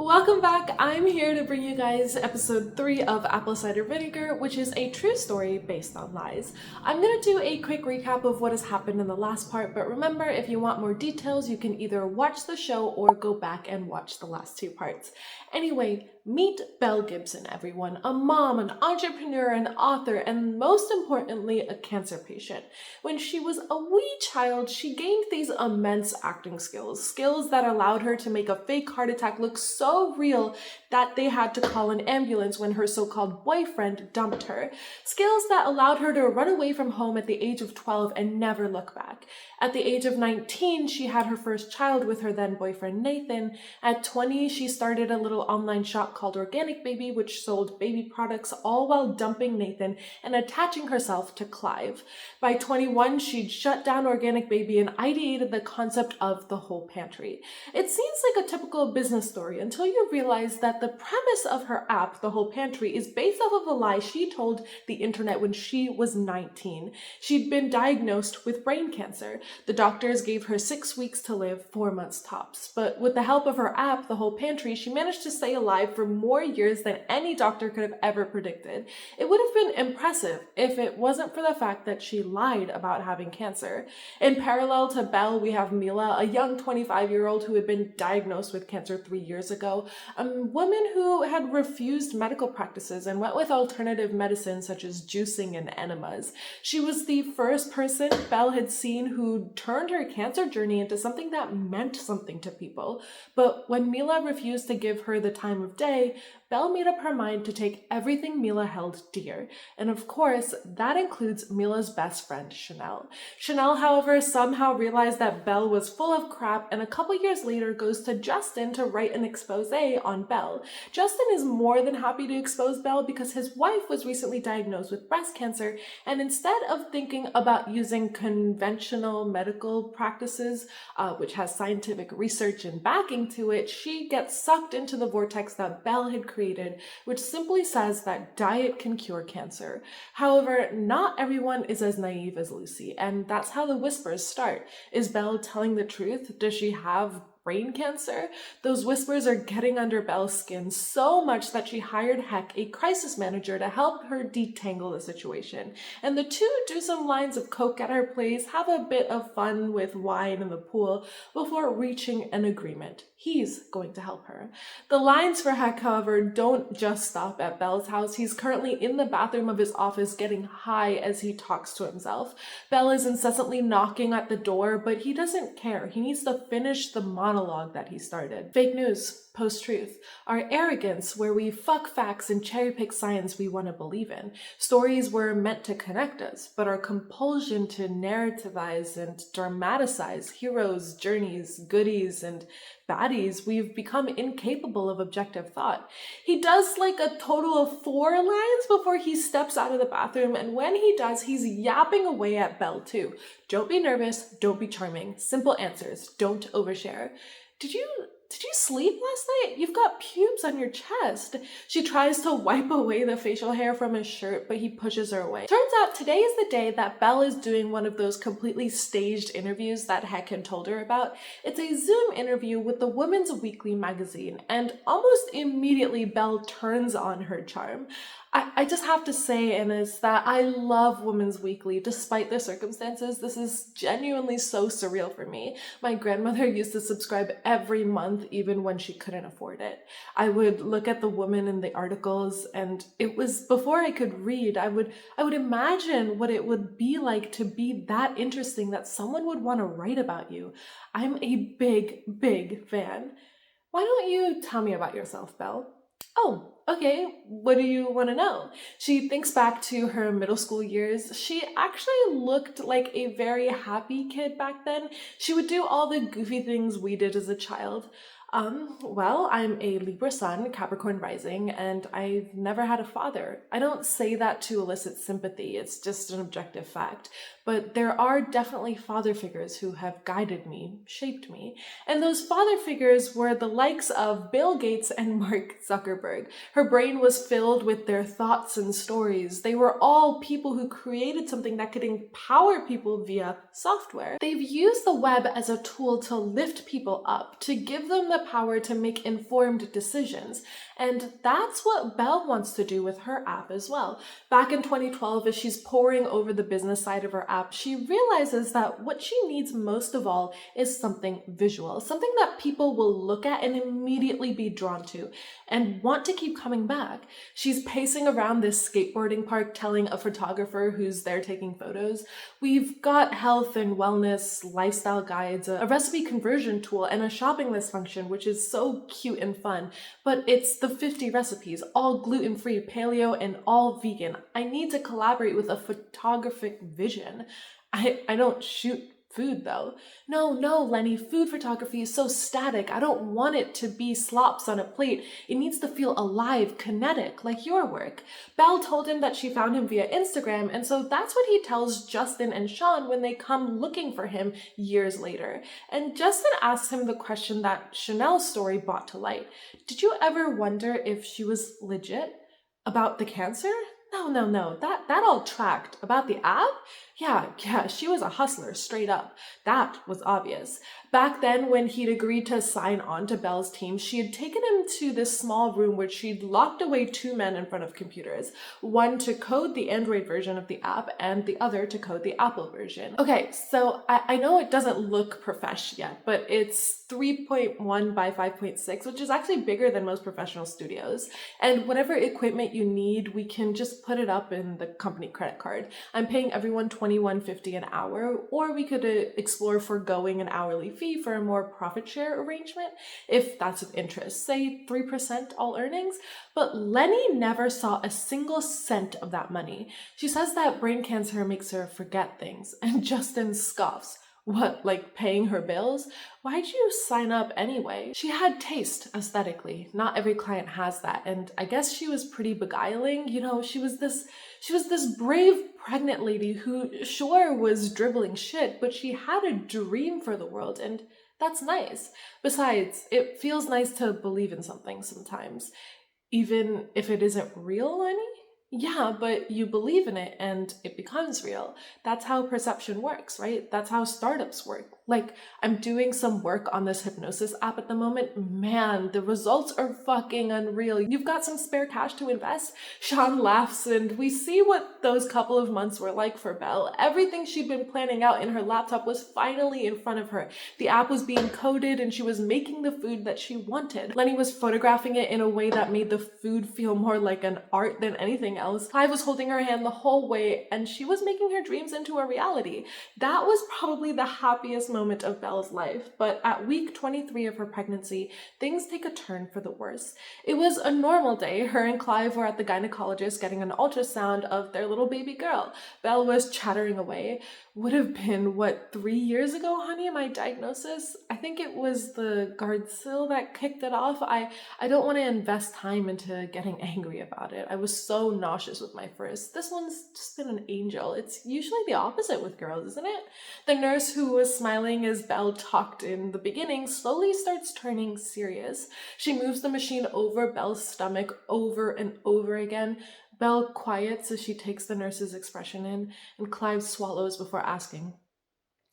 Welcome back. I'm here to bring you guys episode 3 of Apple Cider Vinegar, which is a true story based on lies. I'm going to do a quick recap of what has happened in the last part, but remember, if you want more details, you can either watch the show or go back and watch the last 2 parts. Anyway, meet Belle Gibson, everyone. A mom, an entrepreneur, an author, and most importantly, a cancer patient. When she was a wee child, she gained these immense acting skills that allowed her to make a fake heart attack look so real that they had to call an ambulance when her so-called boyfriend dumped her. Skills that allowed her to run away from home at the age of 12 and never look back. At the age of 19, she had her first child with her then boyfriend Nathan. At 20, she started a little online shop called Organic Baby, which sold baby products, all while dumping Nathan and attaching herself to Clive. By 21, she'd shut down Organic Baby and ideated the concept of the whole pantry. It seems like a typical business story until you realize that the premise of her app, The Whole Pantry, is based off of a lie she told the internet when she was 19. She'd been diagnosed with brain cancer. The doctors gave her 6 weeks to live, 4 months tops. But with the help of her app, The Whole Pantry, she managed to stay alive for more years than any doctor could have ever predicted. It would have been impressive if it wasn't for the fact that she lied about having cancer. In parallel to Belle, we have Mila, a young 25-year-old who had been diagnosed with cancer 3 years ago, a woman who had refused medical practices and went with alternative medicine such as juicing and enemas. She was the first person Belle had seen who turned her cancer journey into something that meant something to people. But when Mila refused to give her the time of day, Belle made up her mind to take everything Mila held dear. And of course, that includes Mila's best friend, Chanel. Chanel, however, somehow realized that Belle was full of crap and a couple years later goes to Justin to write an expose on Belle. Justin is more than happy to expose Belle because his wife was recently diagnosed with breast cancer, and instead of thinking about using conventional medical practices, which has scientific research and backing to it, she gets sucked into the vortex that Belle had created, which simply says that diet can cure cancer. However, not everyone is as naive as Lucy, and that's how the whispers start. Is Belle telling the truth? Does she have brain cancer? Those whispers are getting under Belle's skin so much that she hired Heck, a crisis manager, to help her detangle the situation. And the two do some lines of coke at her place, have a bit of fun with wine in the pool before reaching an agreement. He's going to help her. The lines for Heck, however, don't just stop at Belle's house. He's currently in the bathroom of his office getting high as he talks to himself. Belle is incessantly knocking at the door, but he doesn't care. He needs to finish the monologue that he started. Fake news, post-truth, our arrogance where we fuck facts and cherry-pick science we want to believe in. Stories were meant to connect us, but our compulsion to narrativize and dramatize heroes, journeys, goodies, and baddies, we've become incapable of objective thought. He does like a total of 4 lines before he steps out of the bathroom, and when he does, he's yapping away at Belle too. Don't be nervous, don't be charming. Simple answers, don't overshare. Did you sleep last night? You've got pubes on your chest. She tries to wipe away the facial hair from his shirt, but he pushes her away. Turns out today is the day that Belle is doing one of those completely staged interviews that Heck had told her about. It's a Zoom interview with the Women's Weekly magazine, and almost immediately Belle turns on her charm. I just have to say, and it's that I love Women's Weekly despite the circumstances. This is genuinely so surreal for me. My grandmother used to subscribe every month even when she couldn't afford it. I would look at the women in the articles, and it was before I could read. I would imagine what it would be like to be that interesting that someone would want to write about you. I'm a big fan. Why don't you tell me about yourself, Belle? Oh, okay, what do you want to know? She thinks back to her middle school years. She actually looked like a very happy kid back then. She would do all the goofy things we did as a child. Well, I'm a Libra sun, Capricorn rising, and I've never had a father. I don't say that to elicit sympathy, it's just an objective fact. But there are definitely father figures who have guided me, shaped me. And those father figures were the likes of Bill Gates and Mark Zuckerberg. Her brain was filled with their thoughts and stories. They were all people who created something that could empower people via software. They've used the web as a tool to lift people up, to give them the power to make informed decisions. And that's what Belle wants to do with her app as well. Back in 2012, as she's poring over the business side of her app, she realizes that what she needs most of all is something visual, something that people will look at and immediately be drawn to and want to keep coming back. She's pacing around this skateboarding park telling a photographer who's there taking photos, "We've got health and wellness, lifestyle guides, a recipe conversion tool, and a shopping list function, which is so cute and fun, but it's the 50 recipes, all gluten-free, paleo, and all vegan. I need to collaborate with a photographic vision. I don't shoot food though." No, Lenny, food photography is so static. I don't want it to be slops on a plate. It needs to feel alive, kinetic, like your work. Belle told him that she found him via Instagram, and so that's what he tells Justin and Sean when they come looking for him years later. And Justin asks him the question that Chanel's story brought to light. Did you ever wonder if she was legit? About the cancer? No, that all tracked. About the app? Yeah, she was a hustler, straight up. That was obvious. Back then, when he'd agreed to sign on to Belle's team, she had taken him to this small room where she'd locked away two men in front of computers, one to code the Android version of the app and the other to code the Apple version. Okay, so I know it doesn't look profesh yet, but it's 3.1 by 5.6, which is actually bigger than most professional studios. And whatever equipment you need, we can just put it up in the company credit card. I'm paying everyone $21.50 an hour, or we could explore foregoing an hourly fee for a more profit share arrangement if that's of interest, say 3% all earnings. But Lenny never saw a single cent of that money. She says that brain cancer makes her forget things, and Justin scoffs. What, like paying her bills? Why'd you sign up anyway? She had taste aesthetically. Not every client has that, and I guess she was pretty beguiling. You know, she was this brave pregnant lady who sure was dribbling shit, but she had a dream for the world, and that's nice. Besides, it feels nice to believe in something sometimes, even if it isn't real, Lenny? Yeah, but you believe in it and it becomes real. That's how perception works, right? That's how startups work. Like, I'm doing some work on this hypnosis app at the moment. Man, the results are fucking unreal. You've got some spare cash to invest? Sean laughs, and we see what those couple of months were like for Belle. Everything she'd been planning out in her laptop was finally in front of her. The app was being coded and she was making the food that she wanted. Lenny was photographing it in a way that made the food feel more like an art than anything else. Clive was holding her hand the whole way, and she was making her dreams into a reality. That was probably the happiest moment of Belle's life, but at week 23 of her pregnancy, things take a turn for the worse. It was a normal day. Her and Clive were at the gynecologist getting an ultrasound of their little baby girl. Belle was chattering away. Would have been, 3 years ago, honey, my diagnosis? I think it was the Gardasil that kicked it off. I don't want to invest time into getting angry about it. I was so nauseous with my first. This one's just been an angel. It's usually the opposite with girls, isn't it? The nurse, who was smiling as Belle talked in the beginning, slowly starts turning serious. She moves the machine over Belle's stomach over and over again. Belle quiets as she takes the nurse's expression in, and Clive swallows before asking,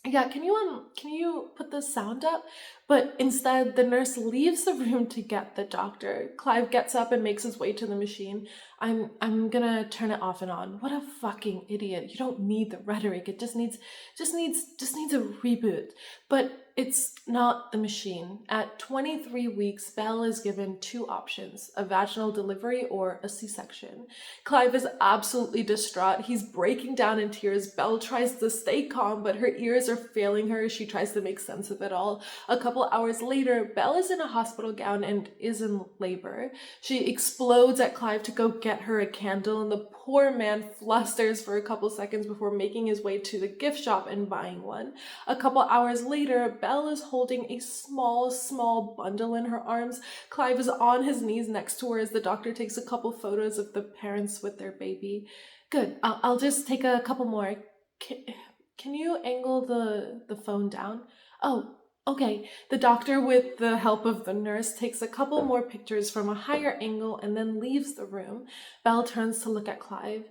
"Yeah, can you put the sound up?" But instead, the nurse leaves the room to get the doctor. Clive gets up and makes his way to the machine. I'm gonna turn it off and on. What a fucking idiot. You don't need the rhetoric. It just needs a reboot. But it's not the machine. At 23 weeks, Belle is given two options: a vaginal delivery or a C-section. Clive is absolutely distraught. He's breaking down in tears. Belle tries to stay calm, but her ears are failing her as she tries to make sense of it all. A couple hours later, Belle is in a hospital gown and is in labor. She explodes at Clive to go get her a candle, and the poor man flusters for a couple seconds before making his way to the gift shop and buying one. A couple hours later, Belle is holding a small bundle in her arms. Clive is on his knees next to her as the doctor takes a couple photos of the parents with their baby. Good, I'll just take a couple more. Can you angle the phone down? Oh, okay. The doctor, with the help of the nurse, takes a couple more pictures from a higher angle and then leaves the room. Belle turns to look at Clive.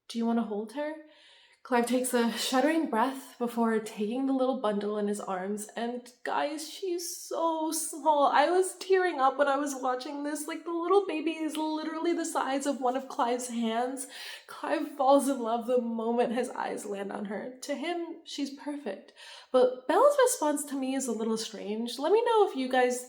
Do you want to hold her? Clive takes a shuddering breath before taking the little bundle in his arms, and guys, she's so small. I was tearing up when I was watching this. Like, the little baby is literally the size of one of Clive's hands. Clive falls in love the moment his eyes land on her. To him, she's perfect. But Belle's response to me is a little strange. Let me know if you guys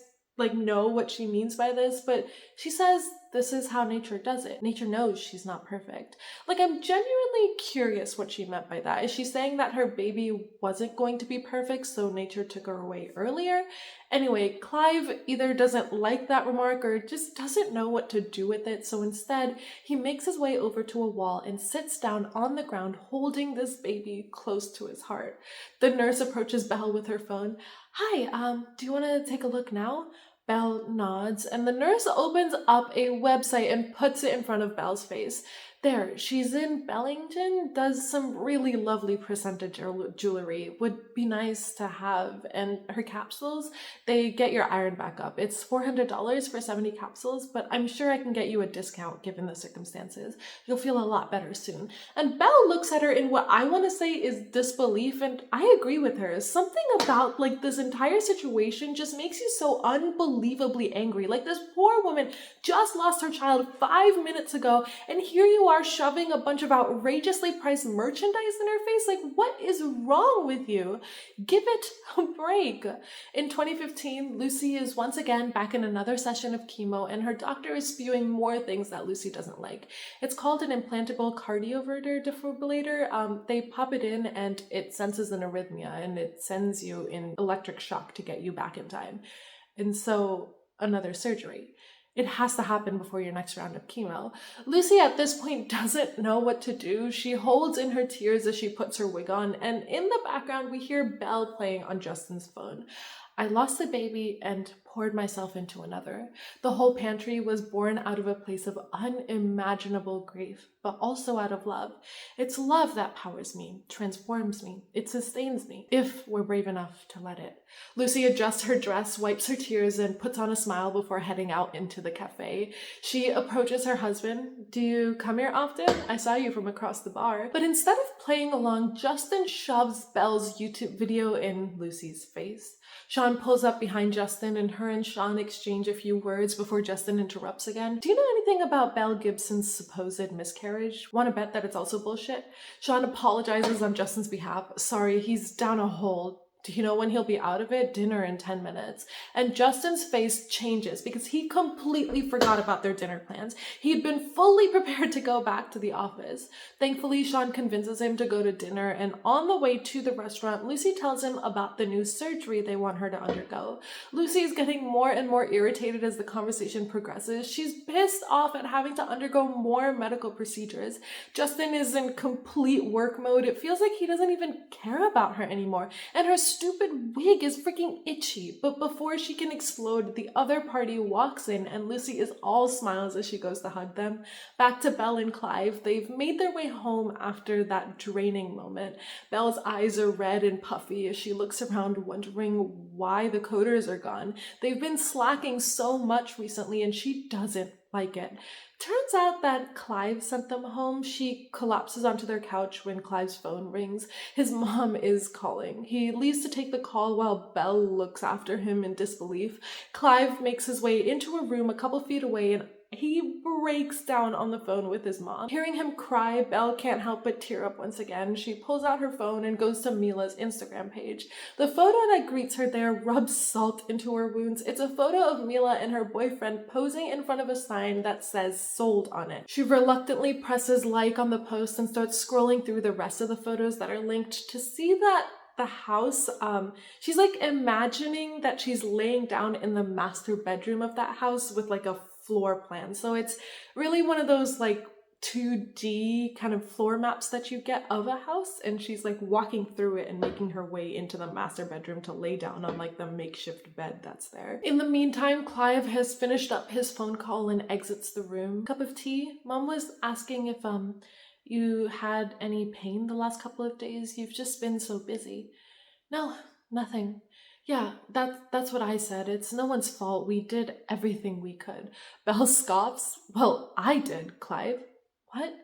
know what she means by this, but she says this is how nature does it. Nature knows she's not perfect. Like, I'm genuinely curious what she meant by that. Is she saying that her baby wasn't going to be perfect, so nature took her away earlier? Anyway, Clive either doesn't like that remark or just doesn't know what to do with it, so instead he makes his way over to a wall and sits down on the ground holding this baby close to his heart. The nurse approaches Belle with her phone. Hi, do you want to take a look now? Belle nods, and the nurse opens up a website and puts it in front of Belle's face. There, she's in Bellington, does some really lovely percentage jewelry. Would be nice to have. And her capsules, they get your iron back up. It's $400 for 70 capsules, but I'm sure I can get you a discount given the circumstances. You'll feel a lot better soon. And Belle looks at her in what I want to say is disbelief, and I agree with her. Something about this entire situation just makes you so unbelievably angry. Like, this poor woman just lost her child 5 minutes ago, and here you are shoving a bunch of outrageously priced merchandise in her face. Like, what is wrong with you? Give it a break. In 2015, Lucy is once again back in another session of chemo, and her doctor is spewing more things that Lucy doesn't like. It's called an implantable cardioverter defibrillator. They pop it in and it senses an arrhythmia and it sends you in electric shock to get you back in time. And so another surgery. It has to happen before your next round of chemo. Lucy at this point doesn't know what to do. She holds in her tears as she puts her wig on, and in the background we hear Belle playing on Justin's phone. I lost the baby and poured myself into another. The whole pantry was born out of a place of unimaginable grief, but also out of love. It's love that powers me, transforms me, it sustains me, if we're brave enough to let it. Lucy adjusts her dress, wipes her tears, and puts on a smile before heading out into the cafe. She approaches her husband. Do you come here often? I saw you from across the bar. But instead of playing along, Justin shoves Belle's YouTube video in Lucy's face. Sean pulls up behind Justin, and her and Sean exchange a few words before Justin interrupts again. Do you know anything about Belle Gibson's supposed miscarriage? Want to bet that it's also bullshit? Sean apologizes on Justin's behalf. Sorry, he's down a hole. Do you know when he'll be out of it? Dinner in 10 minutes. And Justin's face changes because he completely forgot about their dinner plans. He'd been fully prepared to go back to the office. Thankfully, Sean convinces him to go to dinner, and on the way to the restaurant, Lucy tells him about the new surgery they want her to undergo. Lucy is getting more and more irritated as the conversation progresses. She's pissed off at having to undergo more medical procedures. Justin is in complete work mode. It feels like he doesn't even care about her anymore, and her stupid wig is freaking itchy. But before she can explode, the other party walks in, and Lucy is all smiles as she goes to hug them. Back to Belle and Clive. They've made their way home after that draining moment. Belle's eyes are red and puffy as she looks around wondering why the coders are gone. They've been slacking so much recently, and she doesn't like it. Turns out that Clive sent them home. She collapses onto their couch when Clive's phone rings. His mom is calling. He leaves to take the call while Belle looks after him in disbelief. Clive makes his way into a room a couple feet away, and he breaks down on the phone with his mom. Hearing him cry, Belle can't help but tear up once again. She pulls out her phone and goes to Mila's Instagram page. The photo that greets her there rubs salt into her wounds. It's a photo of Mila and her boyfriend posing in front of a sign that says sold on it. She reluctantly presses like on the post and starts scrolling through the rest of the photos that are linked to see that the house, she's imagining that she's laying down in the master bedroom of that house with a floor plan. So it's really one of those 2D kind of floor maps that you get of a house, and she's walking through it and making her way into the master bedroom to lay down on the makeshift bed that's there. In the meantime, Clive has finished up his phone call and exits the room. Cup of tea? Mom was asking if you had any pain the last couple of days. You've just been so busy. No, nothing. Yeah, that's what I said. It's no one's fault. We did everything we could. Belle scoffs. Well, I did, Clive. What?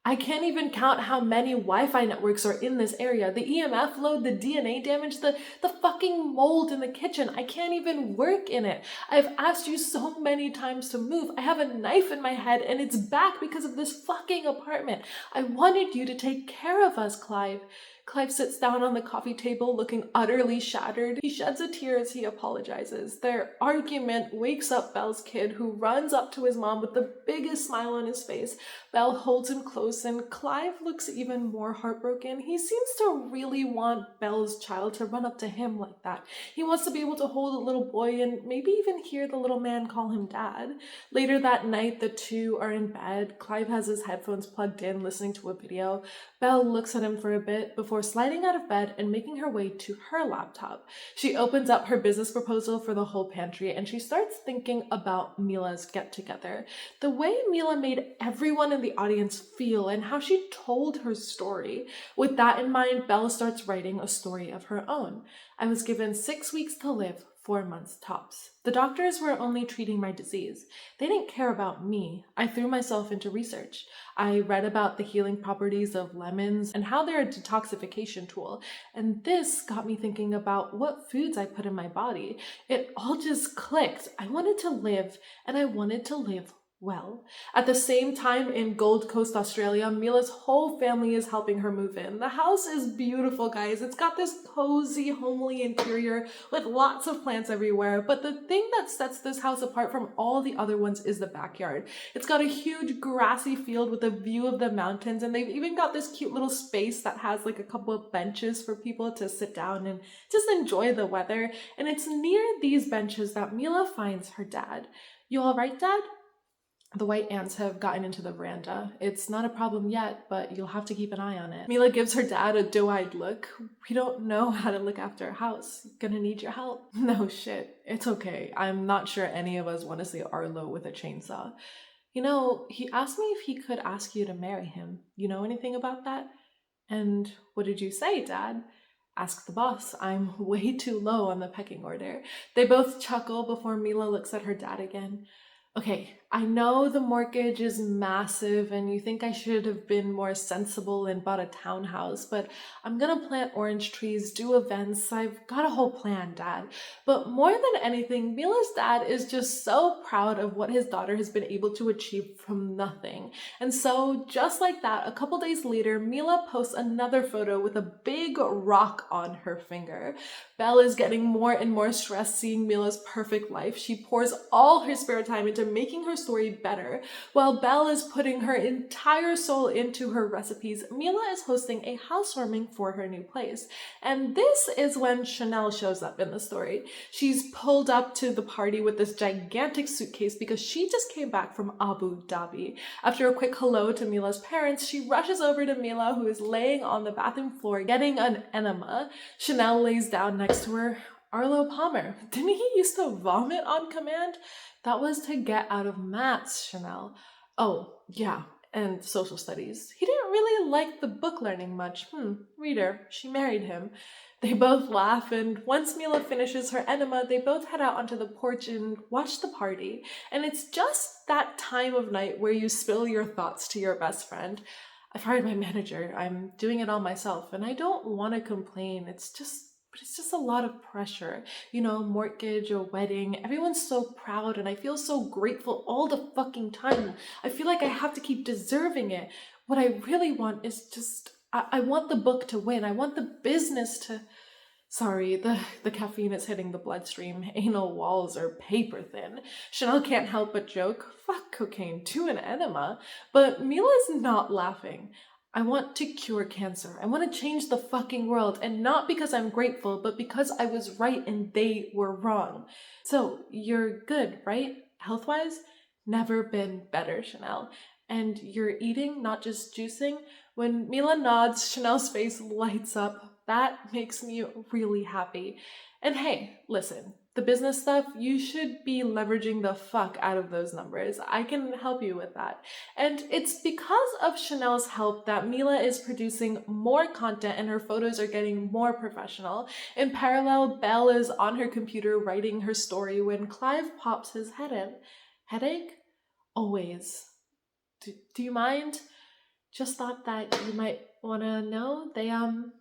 I can't even count how many Wi-Fi networks are in this area. The EMF load, the DNA damage, the fucking mold in the kitchen. I can't even work in it. I've asked you so many times to move. I have a knife in my head and it's back because of this fucking apartment. I wanted you to take care of us, Clive. Clive sits down on the coffee table looking utterly shattered. He sheds a tear as he apologizes. Their argument wakes up Belle's kid, who runs up to his mom with the biggest smile on his face. Belle holds him close and Clive looks even more heartbroken. He seems to really want Belle's child to run up to him like that. He wants to be able to hold a little boy and maybe even hear the little man call him dad. Later that night, the two are in bed. Clive has his headphones plugged in, listening to a video. Belle looks at him for a bit before sliding out of bed and making her way to her laptop. She opens up her business proposal for the whole pantry and she starts thinking about Mila's get-together. The way Mila made everyone in the audience feel and how she told her story. With that in mind, Belle starts writing a story of her own. I was given 6 weeks to live, 4 months tops. The doctors were only treating my disease. They didn't care about me. I threw myself into research. I read about the healing properties of lemons and how they're a detoxification tool. And this got me thinking about what foods I put in my body. It all just clicked. I wanted to live, and I wanted to live well. At the same time, in Gold Coast, Australia, Mila's whole family is helping her move in. The house is beautiful, guys. It's got this cozy, homely interior with lots of plants everywhere. But the thing that sets this house apart from all the other ones is the backyard. It's got a huge grassy field with a view of the mountains, and they've even got this cute little space that has like a couple of benches for people to sit down and just enjoy the weather. And it's near these benches that Mila finds her dad. You all right, Dad? The white ants have gotten into the veranda. It's not a problem yet, but you'll have to keep an eye on it. Mila gives her dad a doe-eyed look. We don't know how to look after a house. Gonna need your help. No shit. It's okay. I'm not sure any of us want to see Arlo with a chainsaw. You know, he asked me if he could ask you to marry him. You know anything about that? And what did you say, Dad? Ask the boss. I'm way too low on the pecking order. They both chuckle before Mila looks at her dad again. Okay, I know the mortgage is massive and you think I should have been more sensible and bought a townhouse, but I'm gonna plant orange trees, do events. I've got a whole plan, Dad. But more than anything, Mila's dad is just so proud of what his daughter has been able to achieve from nothing. And so just like that, a couple days later, Mila posts another photo with a big rock on her finger. Belle is getting more and more stressed seeing Mila's perfect life. She pours all her spare time into making her story better. While Belle is putting her entire soul into her recipes, Mila is hosting a housewarming for her new place. And this is when Chanel shows up in the story. She's pulled up to the party with this gigantic suitcase because she just came back from Abu Dhabi. After a quick hello to Mila's parents, she rushes over to Mila, who is laying on the bathroom floor getting an enema. Chanel lays down next to her. Arlo Palmer. Didn't he used to vomit on command? That was to get out of maths, Chanel. Oh, yeah, and social studies. He didn't really like the book learning much. Reader, she married him. They both laugh, and once Mila finishes her enema, they both head out onto the porch and watch the party. And it's just that time of night where you spill your thoughts to your best friend. I've hired my manager. I'm doing it all myself, and I don't want to complain. It's just a lot of pressure. You know, mortgage, a wedding, everyone's so proud and I feel so grateful all the fucking time. I feel like I have to keep deserving it. What I really want is just, I want the book to win. I want the business to... Sorry, the caffeine is hitting the bloodstream. Anal walls are paper thin. Chanel can't help but joke, fuck cocaine, do an enema. But Mila's not laughing. I want to cure cancer. I want to change the fucking world, and not because I'm grateful, but because I was right and they were wrong. So, you're good, right? Health-wise? Never been better, Chanel. And you're eating, not just juicing? When Mila nods, Chanel's face lights up. That makes me really happy. And hey, listen, the business stuff, you should be leveraging the fuck out of those numbers. I can help you with that. And it's because of Chanel's help that Mila is producing more content and her photos are getting more professional. In parallel, Belle is on her computer writing her story when Clive pops his head in. Headache? Always. Do you mind? Just thought that you might want to know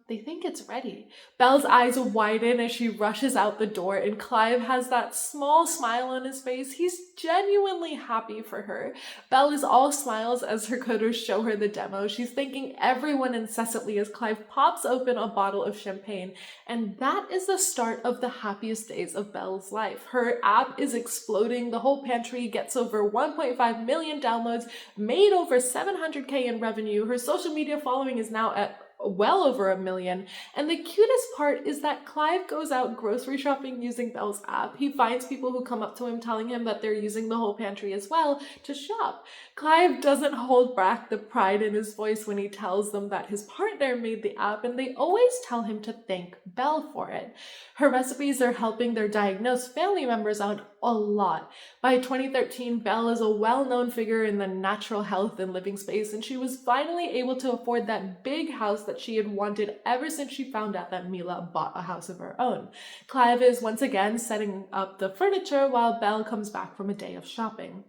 they think it's ready. Belle's eyes widen as she rushes out the door, and Clive has that small smile on his face. He's genuinely happy for her. Belle is all smiles as her coders show her the demo. She's thanking everyone incessantly as Clive pops open a bottle of champagne, and that is the start of the happiest days of Belle's life. Her app is exploding. The whole pantry gets over 1.5 million downloads, made over 700K in revenue. Her social media following is now at well over 1 million. And the cutest part is that Clive goes out grocery shopping using Belle's app. He finds people who come up to him telling him that they're using the whole pantry as well to shop. Clive doesn't hold back the pride in his voice when he tells them that his partner made the app, and they always tell him to thank Belle for it. Her recipes are helping their diagnosed family members out a lot. By 2013, Belle is a well-known figure in the natural health and living space, and she was finally able to afford that big house that she had wanted ever since she found out that Mila bought a house of her own. Clive is once again setting up the furniture while Belle comes back from a day of shopping.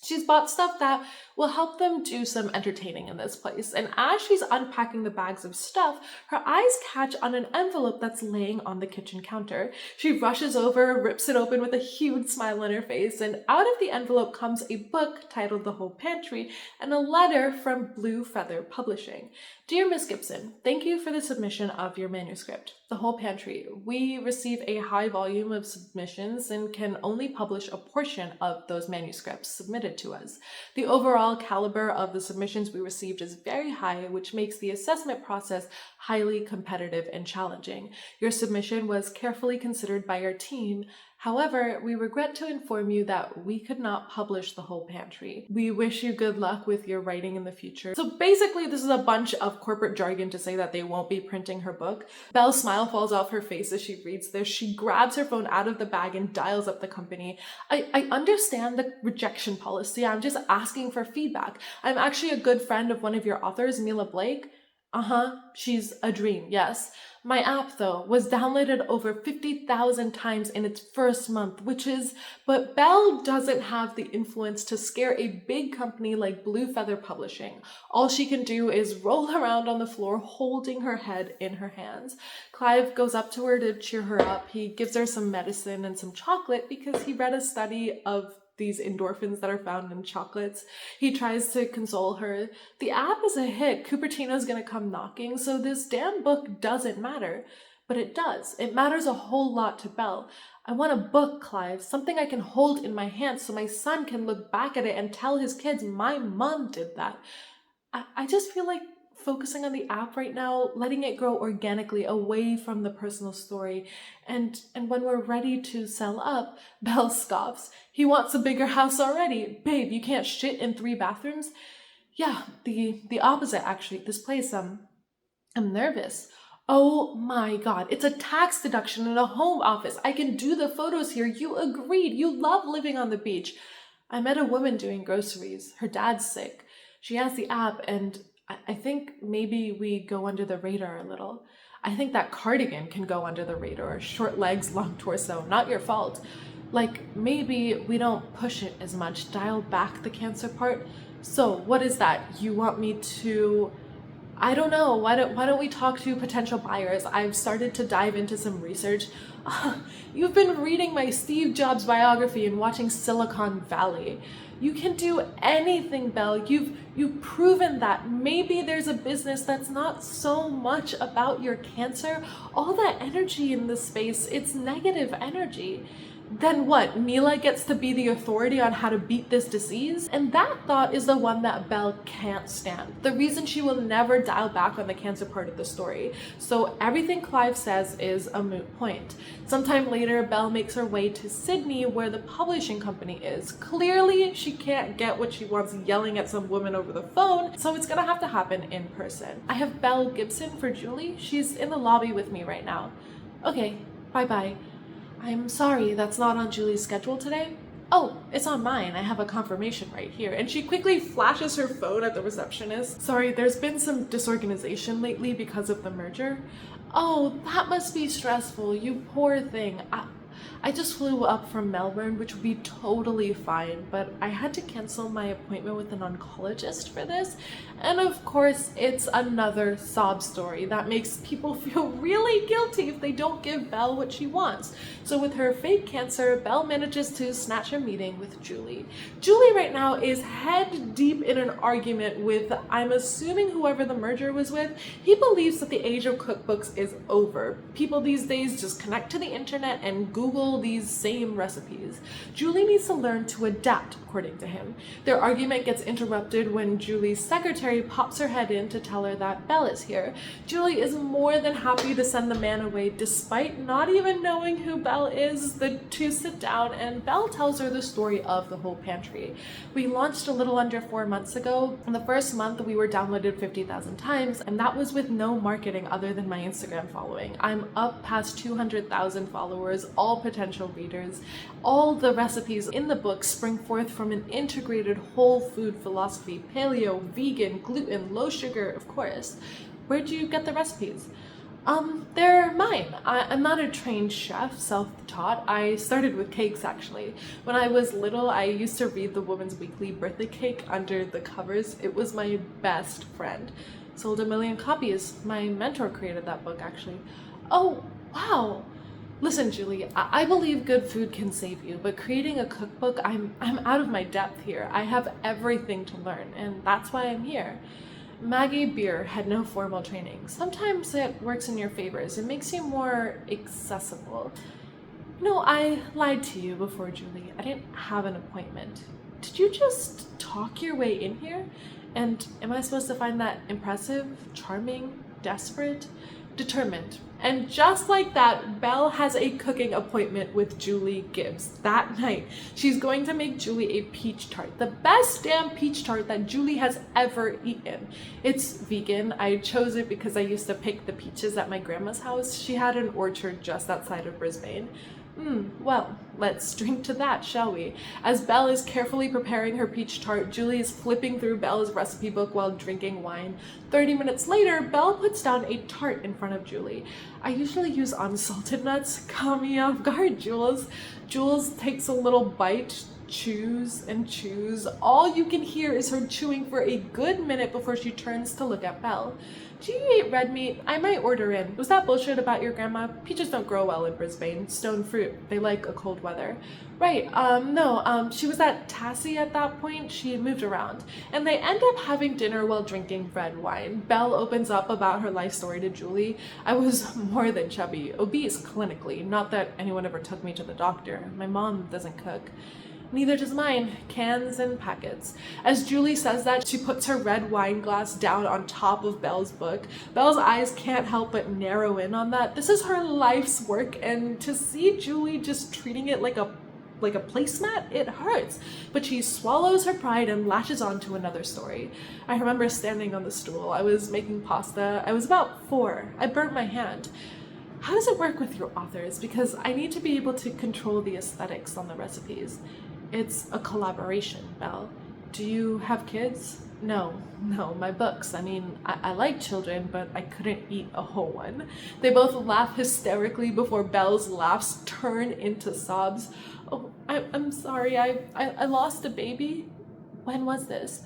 She's bought stuff that will help them do some entertaining in this place, and as she's unpacking the bags of stuff, her eyes catch on an envelope that's laying on the kitchen counter. She rushes over, rips it open with a huge smile on her face, and out of the envelope comes a book titled The Whole Pantry and a letter from Blue Feather Publishing. Dear Miss Gibson, thank you for the submission of your manuscript, The Whole Pantry. We receive a high volume of submissions and can only publish a portion of those manuscripts submitted to us. The overall caliber of the submissions we received is very high, which makes the assessment process highly competitive and challenging. Your submission was carefully considered by our team. However, we regret to inform you that we could not publish The Whole Pantry. We wish you good luck with your writing in the future. So basically, this is a bunch of corporate jargon to say that they won't be printing her book. Belle's smile falls off her face as she reads this. She grabs her phone out of the bag and dials up the company. I understand the rejection policy. I'm just asking for feedback. I'm actually a good friend of one of your authors, Mila Blake. She's a dream, yes. My app, though, was downloaded over 50,000 times in its first month, but Belle doesn't have the influence to scare a big company like Blue Feather Publishing. All she can do is roll around on the floor, holding her head in her hands. Clive goes up to her to cheer her up. He gives her some medicine and some chocolate because he read a study of these endorphins that are found in chocolates. He tries to console her. The app is a hit. Cupertino's gonna come knocking, so this damn book doesn't matter. But it does. It matters a whole lot to Belle. I want a book, Clive, something I can hold in my hands so my son can look back at it and tell his kids, my mom did that. I just feel like focusing on the app right now, letting it grow organically away from the personal story. And when we're ready to sell up, Belle scoffs. He wants a bigger house already. Babe, you can't shit in 3 bathrooms? Yeah, the opposite actually. This place, I'm nervous. Oh my God, it's a tax deduction in a home office. I can do the photos here. You agreed. You love living on the beach. I met a woman doing groceries. Her dad's sick. She has the app, and I think maybe we go under the radar a little. I think that cardigan can go under the radar. Short legs, long torso, not your fault. Like, maybe we don't push it as much, dial back the cancer part. So what is that? You want me to, I don't know, why don't we talk to potential buyers? I've started to dive into some research. You've been reading my Steve Jobs biography and watching Silicon Valley. You can do anything, Belle. You've proven that. Maybe there's a business that's not so much about your cancer. All that energy in this space, it's negative energy. Then what? Mila gets to be the authority on how to beat this disease? And that thought is the one that Belle can't stand. The reason she will never dial back on the cancer part of the story. So everything Clive says is a moot point. Sometime later, Belle makes her way to Sydney where the publishing company is. Clearly, she can't get what she wants yelling at some woman over the phone, so it's gonna have to happen in person. I have Belle Gibson for Julie. She's in the lobby with me right now. Okay, bye-bye. I'm sorry, that's not on Julie's schedule today. Oh, it's on mine. I have a confirmation right here. And she quickly flashes her phone at the receptionist. Sorry, there's been some disorganization lately because of the merger. Oh, that must be stressful, you poor thing. I just flew up from Melbourne, which would be totally fine, but I had to cancel my appointment with an oncologist for this. And of course, it's another sob story that makes people feel really guilty if they don't give Belle what she wants. So with her fake cancer, Belle manages to snatch a meeting with Julie. Julie right now is head deep in an argument with, I'm assuming, whoever the merger was with. He believes that the age of cookbooks is over. People these days just connect to the internet and Google these same recipes. Julie needs to learn to adapt, according to him. Their argument gets interrupted when Julie's secretary pops her head in to tell her that Belle is here. Julie is more than happy to send the man away despite not even knowing who Belle is. The two sit down and Belle tells her the story of the whole pantry. We launched a little under 4 months ago. In the first month, we were downloaded 50,000 times, and that was with no marketing other than my Instagram following. I'm up past 200,000 followers, all potential readers. All the recipes in the book spring forth from an integrated whole food philosophy: paleo, vegan, gluten, low sugar, of course. Where'd you get the recipes? They're mine. I'm not a trained chef, self-taught. I started with cakes, actually. When I was little, I used to read the Woman's Weekly birthday cake under the covers. It was my best friend. Sold 1 million copies. My mentor created that book, actually. Oh, wow. Listen, Julie, I believe good food can save you, but creating a cookbook, I'm out of my depth here. I have everything to learn, and that's why I'm here. Maggie Beer had no formal training. Sometimes it works in your favors. It makes you more accessible. No, I lied to you before, Julie. I didn't have an appointment. Did you just talk your way in here? And am I supposed to find that impressive, charming, desperate, determined? And just like that, Belle has a cooking appointment with Julie Gibbs that night. She's going to make Julie a peach tart, the best damn peach tart that Julie has ever eaten. It's vegan. I chose it because I used to pick the peaches at my grandma's house. She had an orchard just outside of Brisbane. Well, let's drink to that, shall we? As Belle is carefully preparing her peach tart, Julie is flipping through Belle's recipe book while drinking wine. 30 minutes later, Belle puts down a tart in front of Julie. I usually use unsalted nuts. Caught me off guard, Jules. Jules takes a little bite, chews and chews. All you can hear is her chewing for a good minute before she turns to look at Belle. Do you eat red meat? I might order in. Was that bullshit about your grandma? Peaches don't grow well in Brisbane. Stone fruit. They like a cold weather. Right, no, she was at Tassie at that point. She had moved around. And they end up having dinner while drinking red wine. Belle opens up about her life story to Julie. I was more than chubby. Obese, clinically. Not that anyone ever took me to the doctor. My mom doesn't cook. Neither does mine. Cans and packets. As Julie says that, she puts her red wine glass down on top of Belle's book. Belle's eyes can't help but narrow in on that. This is her life's work, and to see Julie just treating it like a placemat, it hurts. But she swallows her pride and latches on to another story. I remember standing on the stool. I was making pasta. I was about 4. I burnt my hand. How does it work with your authors? Because I need to be able to control the aesthetics on the recipes. It's a collaboration, Belle. Do you have kids? No, my books. I mean, I like children, but I couldn't eat a whole one. They both laugh hysterically before Belle's laughs turn into sobs. Oh, I'm sorry, I lost a baby. When was this?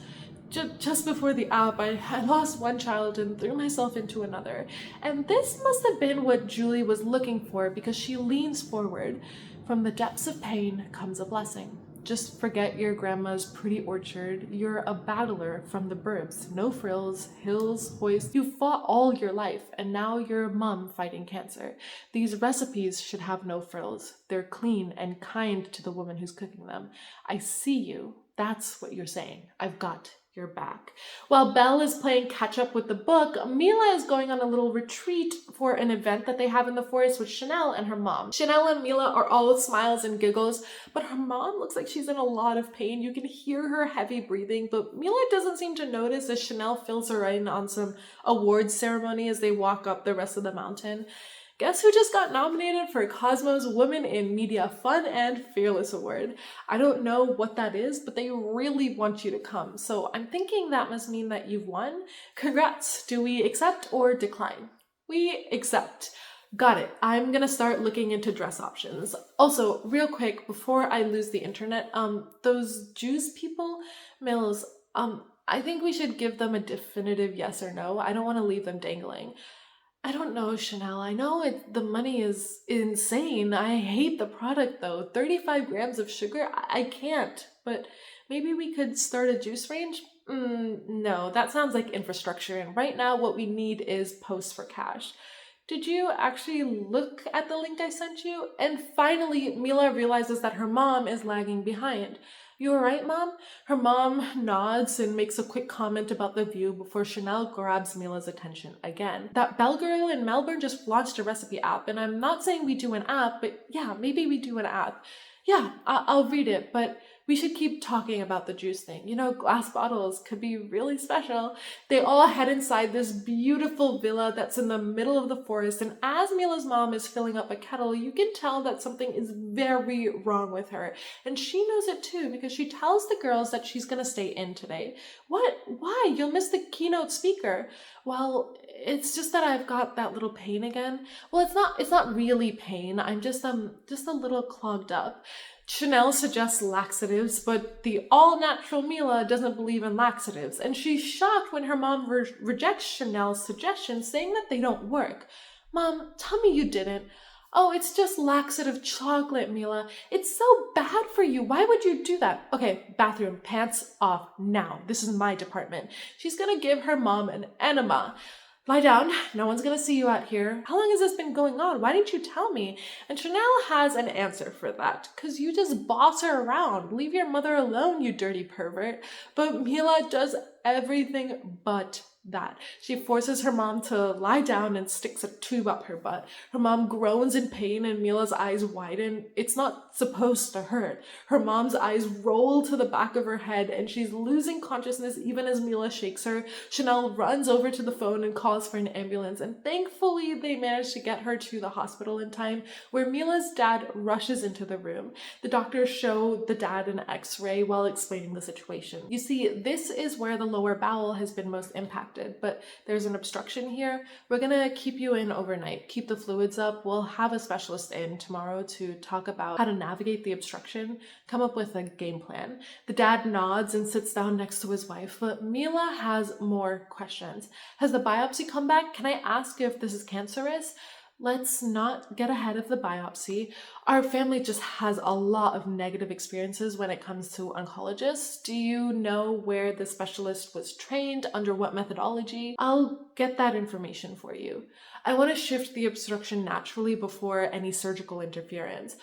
Just before the app, I lost one child and threw myself into another. And this must have been what Julie was looking for, because she leans forward. From the depths of pain comes a blessing. Just forget your grandma's pretty orchard. You're a battler from the burbs. No frills, hills, hoist. You fought all your life, and now you're a mum fighting cancer. These recipes should have no frills. They're clean and kind to the woman who's cooking them. I see you. That's what you're saying. I've got your back. While Belle is playing catch up with the book, Mila is going on a little retreat for an event that they have in the forest with Chanel and her mom. Chanel and Mila are all smiles and giggles, but her mom looks like she's in a lot of pain. You can hear her heavy breathing, but Mila doesn't seem to notice as Chanel fills her in on some awards ceremony as they walk up the rest of the mountain. Guess who just got nominated for Cosmo's Women in Media Fun and Fearless Award? I don't know what that is, but they really want you to come. So I'm thinking that must mean that you've won. Congrats. Do we accept or decline? We accept. Got it. I'm gonna start looking into dress options. Also, real quick, before I lose the internet, those Jews people, Mills, I think we should give them a definitive yes or no. I don't want to leave them dangling. I don't know, Chanel. I know the money is insane. I hate the product though. 35 grams of sugar? I can't. But maybe we could start a juice range? No, that sounds like infrastructure. And right now what we need is posts for cash. Did you actually look at the link I sent you? And finally, Mila realizes that her mom is lagging behind. You alright, Mom? Her mom nods and makes a quick comment about the view before Chanel grabs Mila's attention again. That Belle girl in Melbourne just launched a recipe app, and I'm not saying we do an app, but yeah, maybe we do an app. Yeah, I'll read it, but we should keep talking about the juice thing. You know, glass bottles could be really special. They all head inside this beautiful villa that's in the middle of the forest, and as Mila's mom is filling up a kettle, you can tell that something is very wrong with her. And she knows it too, because she tells the girls that she's gonna stay in today. What? Why? You'll miss the keynote speaker. Well, it's just that I've got that little pain again. Well, it's not really pain. I'm just a little clogged up. Chanel suggests laxatives, but the all-natural Mila doesn't believe in laxatives, and she's shocked when her mom rejects Chanel's suggestions, saying that they don't work. Mom, tell me you didn't. Oh, it's just laxative chocolate, Mila. It's so bad for you. Why would you do that? Okay, bathroom, pants off now. This is my department. She's gonna give her mom an enema. Lie down. No one's gonna see you out here. How long has this been going on? Why didn't you tell me? And Chanel has an answer for that. Cause you just boss her around. Leave your mother alone, you dirty pervert. But Mila does everything but that. She forces her mom to lie down and sticks a tube up her butt. Her mom groans in pain and Mila's eyes widen. It's not supposed to hurt. Her mom's eyes roll to the back of her head and she's losing consciousness even as Mila shakes her. Chanel runs over to the phone and calls for an ambulance, and thankfully they manage to get her to the hospital in time, where Mila's dad rushes into the room. The doctors show the dad an x-ray while explaining the situation. You see, this is where the lower bowel has been most impacted, but there's an obstruction here. We're gonna keep you in overnight, keep the fluids up. We'll have a specialist in tomorrow to talk about how to navigate the obstruction, come up with a game plan. The dad nods and sits down next to his wife, but Mila has more questions. Has the biopsy come back? Can I ask if this is cancerous? Let's not get ahead of the biopsy. Our family just has a lot of negative experiences when it comes to oncologists. Do you know where the specialist was trained, under what methodology? I'll get that information for you. I want to shift the obstruction naturally before any surgical interference.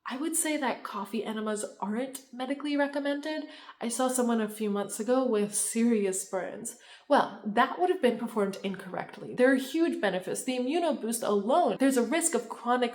I would say that coffee enemas aren't medically recommended. I saw someone a few months ago with serious burns. Well, that would have been performed incorrectly. There are huge benefits. The immunoboost alone, there's a risk of chronic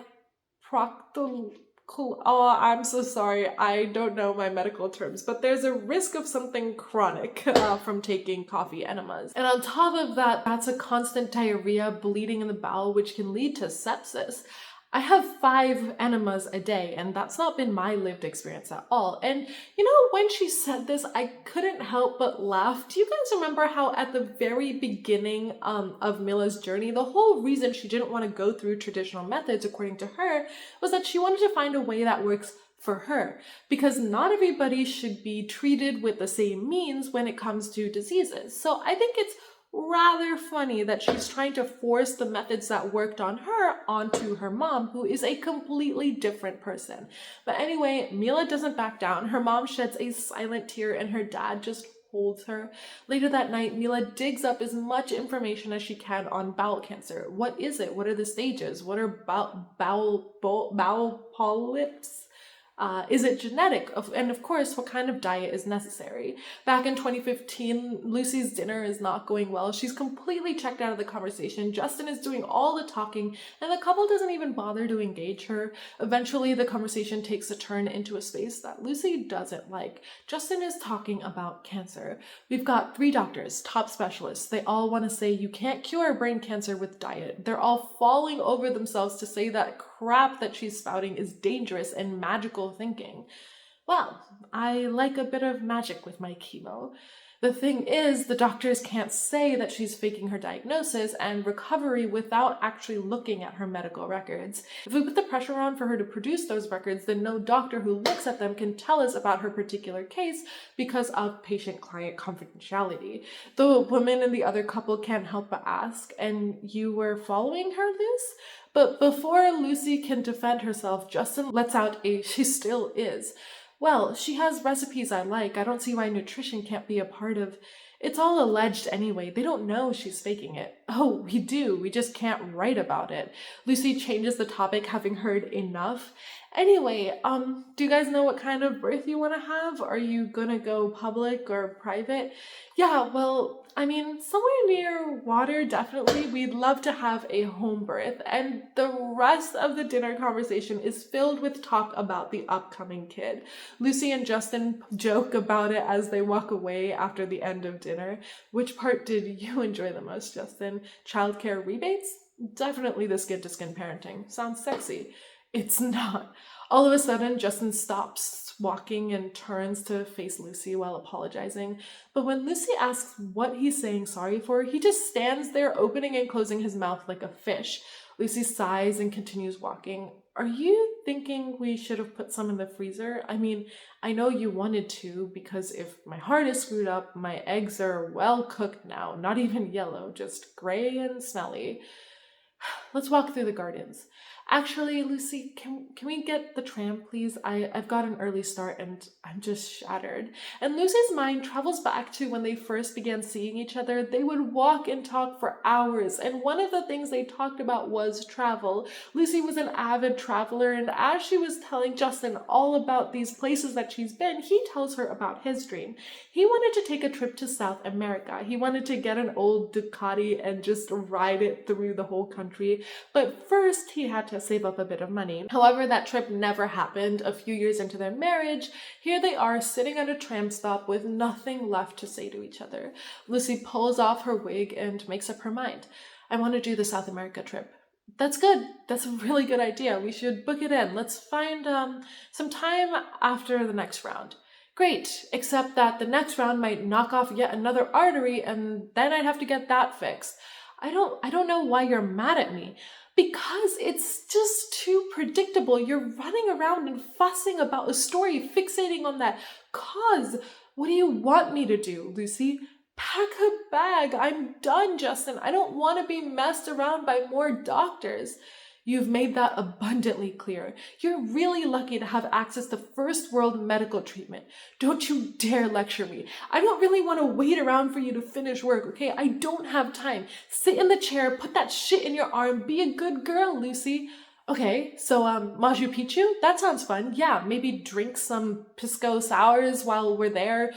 oh, I'm so sorry. I don't know my medical terms, but there's a risk of something chronic from taking coffee enemas. And on top of that, that's a constant diarrhea, bleeding in the bowel, which can lead to sepsis. I have 5 enemas a day, and that's not been my lived experience at all. And you know, when she said this, I couldn't help but laugh. Do you guys remember how at the very beginning of Mila's journey, the whole reason she didn't want to go through traditional methods, according to her, was that she wanted to find a way that works for her, because not everybody should be treated with the same means when it comes to diseases. So I think it's rather funny that she's trying to force the methods that worked on her onto her mom, who is a completely different person. But anyway, Mila doesn't back down. Her mom sheds a silent tear and her dad just holds her. Later that night, Mila digs up as much information as she can on bowel cancer. What is it? What are the stages? What are bowel polyps? Is it genetic? And of course, what kind of diet is necessary? Back in 2015, Lucy's dinner is not going well. She's completely checked out of the conversation. Justin is doing all the talking, and the couple doesn't even bother to engage her. Eventually, the conversation takes a turn into a space that Lucy doesn't like. Justin is talking about cancer. We've got 3 doctors, top specialists. They all want to say you can't cure brain cancer with diet. They're all falling over themselves to say that crap that she's spouting is dangerous and magical thinking. Well, I like a bit of magic with my chemo. The thing is, the doctors can't say that she's faking her diagnosis and recovery without actually looking at her medical records. If we put the pressure on for her to produce those records, then no doctor who looks at them can tell us about her particular case because of patient-client confidentiality. The woman and the other couple can't help but ask, and you were following her, Luce? But before Lucy can defend herself, Justin lets out a "she still is." Well, she has recipes I like. I don't see why nutrition can't be a part of... It's all alleged anyway. They don't know she's faking it. Oh, we do. We just can't write about it. Lucy changes the topic, having heard enough. Anyway, do you guys know what kind of birth you want to have? Are you gonna go public or private? Yeah, well, I mean, somewhere near water, definitely. We'd love to have a home birth. And the rest of the dinner conversation is filled with talk about the upcoming kid. Lucy and Justin joke about it as they walk away after the end of dinner. Which part did you enjoy the most, Justin? Childcare rebates? Definitely the skin-to-skin parenting. Sounds sexy. It's not. All of a sudden, Justin stops walking and turns to face Lucy while apologizing. But when Lucy asks what he's saying sorry for, he just stands there opening and closing his mouth like a fish. Lucy sighs and continues walking. Are you thinking we should have put some in the freezer? I mean, I know you wanted to, because if my heart is screwed up, my eggs are well cooked now, not even yellow, just gray and smelly. Let's walk through the gardens. Actually, Lucy, can we get the tram, please? I've got an early start and I'm just shattered. And Lucy's mind travels back to when they first began seeing each other. They would walk and talk for hours, and one of the things they talked about was travel. Lucy was an avid traveler, and as she was telling Justin all about these places that she's been, he tells her about his dream. He wanted to take a trip to South America. He wanted to get an old Ducati and just ride it through the whole country. But first, he had to save up a bit of money. However, that trip never happened. A few years into their marriage, here they are sitting at a tram stop with nothing left to say to each other. Lucy pulls off her wig and makes up her mind. I want to do the South America trip. That's good. That's a really good idea. We should book it in. Let's find some time after the next round. Great, except that the next round might knock off yet another artery, and then I'd have to get that fixed. I don't know why you're mad at me. Because it's just too predictable. You're running around and fussing about a story, fixating on that cause. What do you want me to do, Lucy? Pack a bag. I'm done, Justin. I don't want to be messed around by more doctors. You've made that abundantly clear. You're really lucky to have access to first world medical treatment. Don't you dare lecture me. I don't really want to wait around for you to finish work, okay? I don't have time. Sit in the chair, put that shit in your arm, be a good girl, Lucy. Okay, so Machu Picchu? That sounds fun. Yeah, maybe drink some pisco sours while we're there.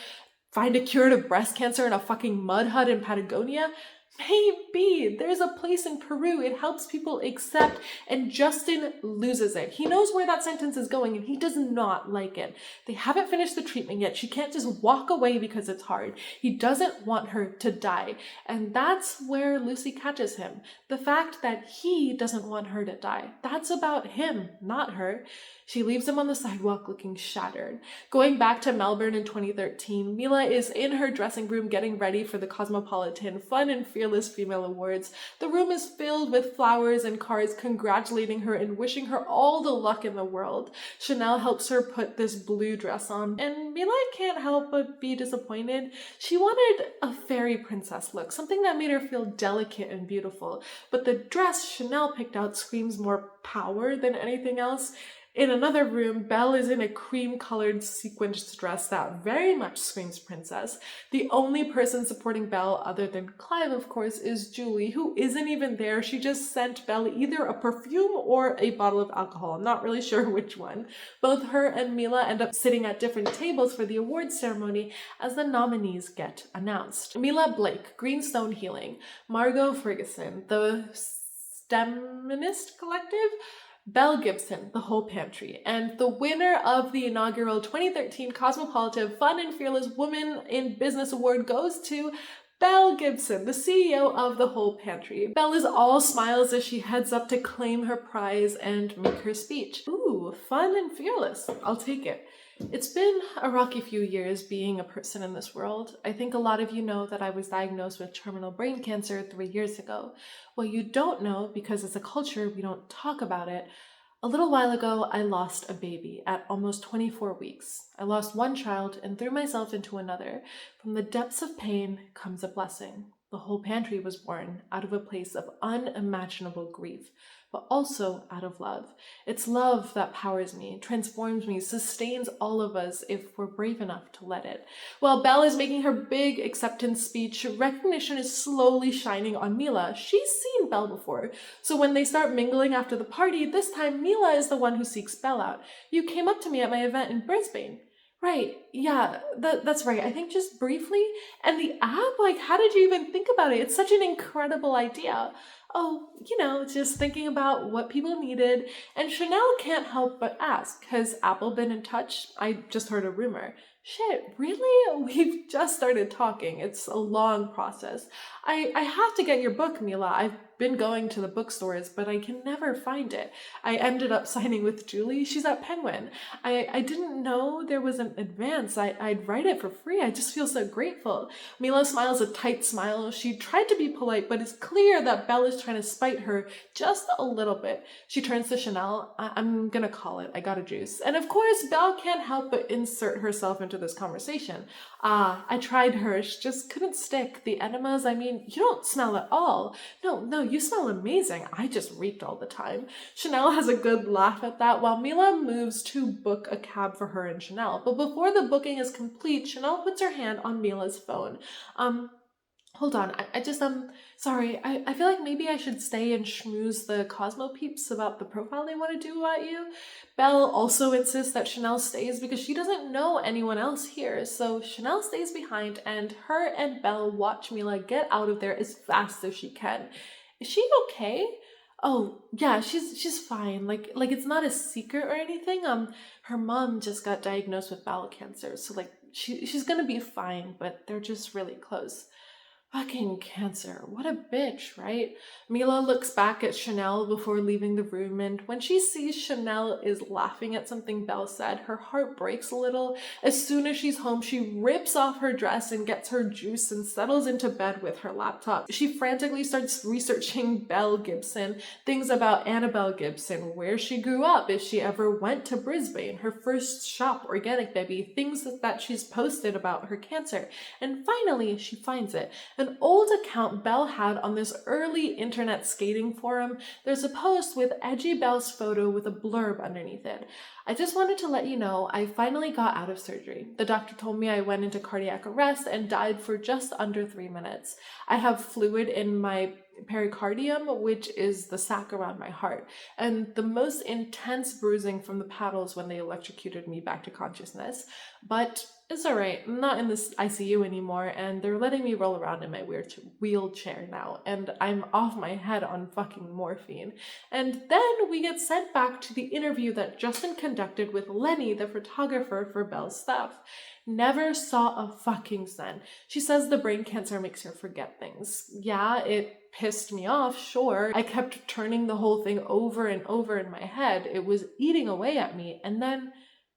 Find a cure to breast cancer in a fucking mud hut in Patagonia. Maybe. There's a place in Peru. It helps people accept, and Justin loses it. He knows where that sentence is going, and he does not like it. They haven't finished the treatment yet. She can't just walk away because it's hard. He doesn't want her to die, and that's where Lucy catches him. The fact that he doesn't want her to die. That's about him, not her. She leaves him on the sidewalk looking shattered. Going back to Melbourne in 2013, Mila is in her dressing room getting ready for the Cosmopolitan Fun and Fearless Female Awards. The room is filled with flowers and cards congratulating her and wishing her all the luck in the world. Chanel helps her put this blue dress on, and Mila can't help but be disappointed. She wanted a fairy princess look, something that made her feel delicate and beautiful, but the dress Chanel picked out screams more power than anything else. In another room, Belle is in a cream-colored sequined dress that very much screams princess. The only person supporting Belle, other than Clive, of course, is Julie, who isn't even there. She just sent Belle either a perfume or a bottle of alcohol. I'm not really sure which one. Both her and Mila end up sitting at different tables for the awards ceremony as the nominees get announced. Mila Blake, Greenstone Healing. Margot Ferguson, the STEMinist Collective. Belle Gibson, The Whole Pantry, and the winner of the inaugural 2013 Cosmopolitan Fun and Fearless Woman in Business Award goes to Belle Gibson, the CEO of The Whole Pantry. Belle is all smiles as she heads up to claim her prize and make her speech. Ooh, fun and fearless. I'll take it. It's been a rocky few years being a person in this world. I think a lot of you know that I was diagnosed with terminal brain cancer 3 years ago. What you don't know, because as a culture we don't talk about it, a little while ago I lost a baby at almost 24 weeks. I lost one child and threw myself into another. From the depths of pain comes a blessing. The whole pantry was born out of a place of unimaginable grief, but also out of love. It's love that powers me, transforms me, sustains all of us if we're brave enough to let it. While Belle is making her big acceptance speech, recognition is slowly shining on Mila. She's seen Belle before, so when they start mingling after the party, this time Mila is the one who seeks Belle out. You came up to me at my event in Brisbane. Right, yeah, that's right. I think just briefly. And the app, like, how did you even think about it? It's such an incredible idea. Oh, just thinking about what people needed. And Chanel can't help but ask, has Apple been in touch? I just heard a rumor. Shit, really? We've just started talking. It's a long process. I have to get your book, Mila. I've been going to the bookstores, but I can never find it. I ended up signing with Julie. She's at Penguin. I didn't know there was an advance. I'd write it for free. I just feel so grateful. Mila smiles a tight smile. She tried to be polite, but it's clear that Belle is trying to spite her just a little bit. She turns to Chanel. I'm gonna call it. I got a juice. And of course, Belle can't help but insert herself into this conversation. I tried hers, just couldn't stick. The enemas, I mean, you don't smell at all. No, you smell amazing. I just reeked all the time. Chanel has a good laugh at that, while Mila moves to book a cab for her and Chanel. But before the booking is complete, Chanel puts her hand on Mila's phone. Hold on, sorry, I feel like maybe I should stay and schmooze the Cosmo peeps about the profile they want to do about you. Belle also insists that Chanel stays because she doesn't know anyone else here, so Chanel stays behind and her and Belle watch Mila get out of there as fast as she can. Is she okay? Oh, yeah, she's fine. Like it's not a secret or anything. Her mom just got diagnosed with bowel cancer, so like she's gonna be fine, but they're just really close. Fucking cancer. What a bitch, right? Mila looks back at Chanel before leaving the room, and when she sees Chanel is laughing at something Belle said, her heart breaks a little. As soon as she's home, she rips off her dress and gets her juice and settles into bed with her laptop. She frantically starts researching Belle Gibson, things about Annabelle Gibson, where she grew up, if she ever went to Brisbane, her first shop, Organic Baby, things that she's posted about her cancer. And finally, she finds it. An old account Belle had on this early internet skating forum. There's a post with edgy Belle's photo with a blurb underneath it. I just wanted to let you know I finally got out of surgery. The doctor told me I went into cardiac arrest and died for just under 3 minutes. I have fluid in my pericardium, which is the sac around my heart, and the most intense bruising from the paddles when they electrocuted me back to consciousness. But it's alright, I'm not in this ICU anymore, and they're letting me roll around in my wheelchair now, and I'm off my head on fucking morphine. And then we get sent back to the interview that Justin conducted with Lenny, the photographer for Belle's stuff. Never saw a fucking cent. She says the brain cancer makes her forget things. Yeah, it pissed me off, sure. I kept turning the whole thing over and over in my head. It was eating away at me, and then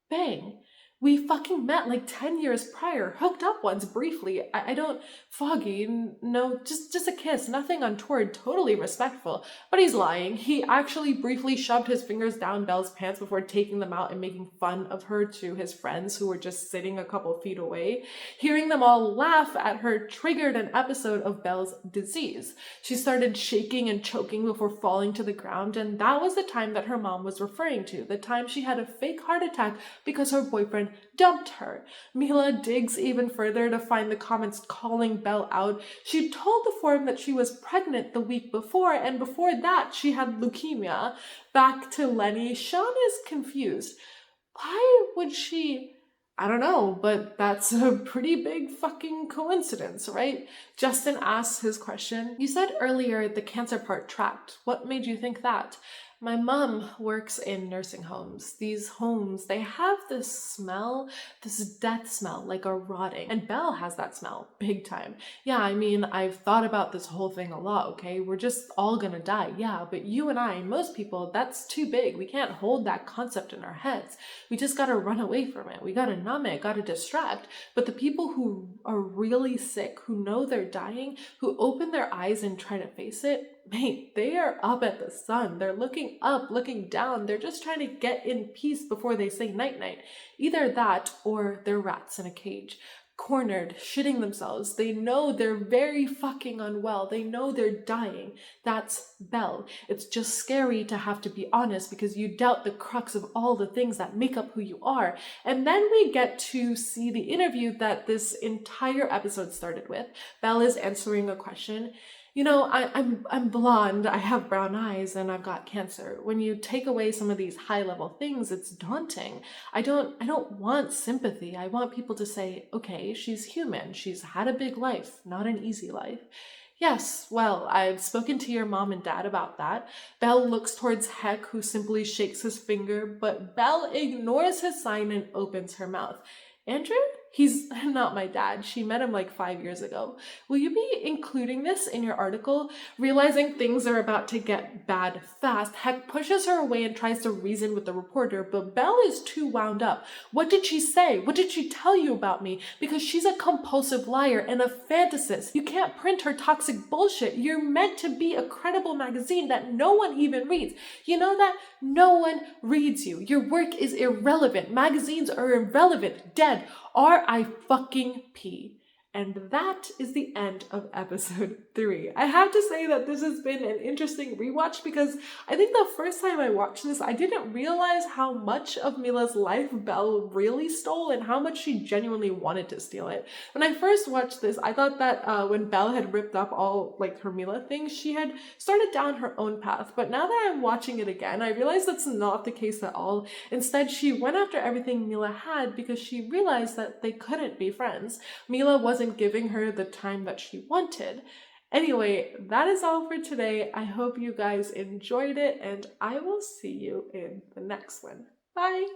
bang. We fucking met like 10 years prior, hooked up once briefly. I don't, Foggy, no, just a kiss, nothing untoward, totally respectful. But he's lying. He actually briefly shoved his fingers down Belle's pants before taking them out and making fun of her to his friends who were just sitting a couple feet away. Hearing them all laugh at her triggered an episode of Belle's disease. She started shaking and choking before falling to the ground, and that was the time that her mom was referring to, the time she had a fake heart attack because her boyfriend dumped her. Mila digs even further to find the comments calling Belle out. She told the forum that she was pregnant the week before, and before that she had leukemia. Back to Lenny, Sean is confused. Why would she... I don't know, but that's a pretty big fucking coincidence, right? Justin asks his question. You said earlier the cancer part tracked. What made you think that? My mom works in nursing homes. These homes, they have this smell, this death smell, like a rotting. And Belle has that smell, big time. Yeah, I mean, I've thought about this whole thing a lot, okay? We're just all gonna die, yeah, but you and I, most people, that's too big. We can't hold that concept in our heads. We just gotta run away from it. We gotta numb it, gotta distract. But the people who are really sick, who know they're dying, who open their eyes and try to face it, mate, they are up at the sun. They're looking up, looking down. They're just trying to get in peace before they say night-night. Either that or they're rats in a cage, cornered, shitting themselves. They know they're very fucking unwell. They know they're dying. That's Belle. It's just scary to have to be honest because you doubt the crux of all the things that make up who you are. And then we get to see the interview that this entire episode started with. Belle is answering a question. You know, I'm blonde, I have brown eyes, and I've got cancer. When you take away some of these high-level things, it's daunting. I don't want sympathy. I want people to say, okay, she's human. She's had a big life, not an easy life. Yes, well, I've spoken to your mom and dad about that. Belle looks towards Heck, who simply shakes his finger, but Belle ignores his sign and opens her mouth. Andrew? He's not my dad. She met him like 5 years ago. Will you be including this in your article? Realizing things are about to get bad fast, Heck pushes her away and tries to reason with the reporter, but Belle is too wound up. What did she say? What did she tell you about me? Because she's a compulsive liar and a fantasist. You can't print her toxic bullshit. You're meant to be a credible magazine that no one even reads. You know that? No one reads you. Your work is irrelevant. Magazines are irrelevant. Dead. R-I-fucking-P. And that is the end of episode 3. I have to say that this has been an interesting rewatch because I think the first time I watched this, I didn't realize how much of Mila's life Belle really stole and how much she genuinely wanted to steal it. When I first watched this, I thought that when Belle had ripped up all like her Mila things, she had started down her own path. But now that I'm watching it again, I realize that's not the case at all. Instead, she went after everything Mila had because she realized that they couldn't be friends. Mila wasn't giving her the time that she wanted. Anyway, that is all for today. I hope you guys enjoyed it, and I will see you in the next one. Bye!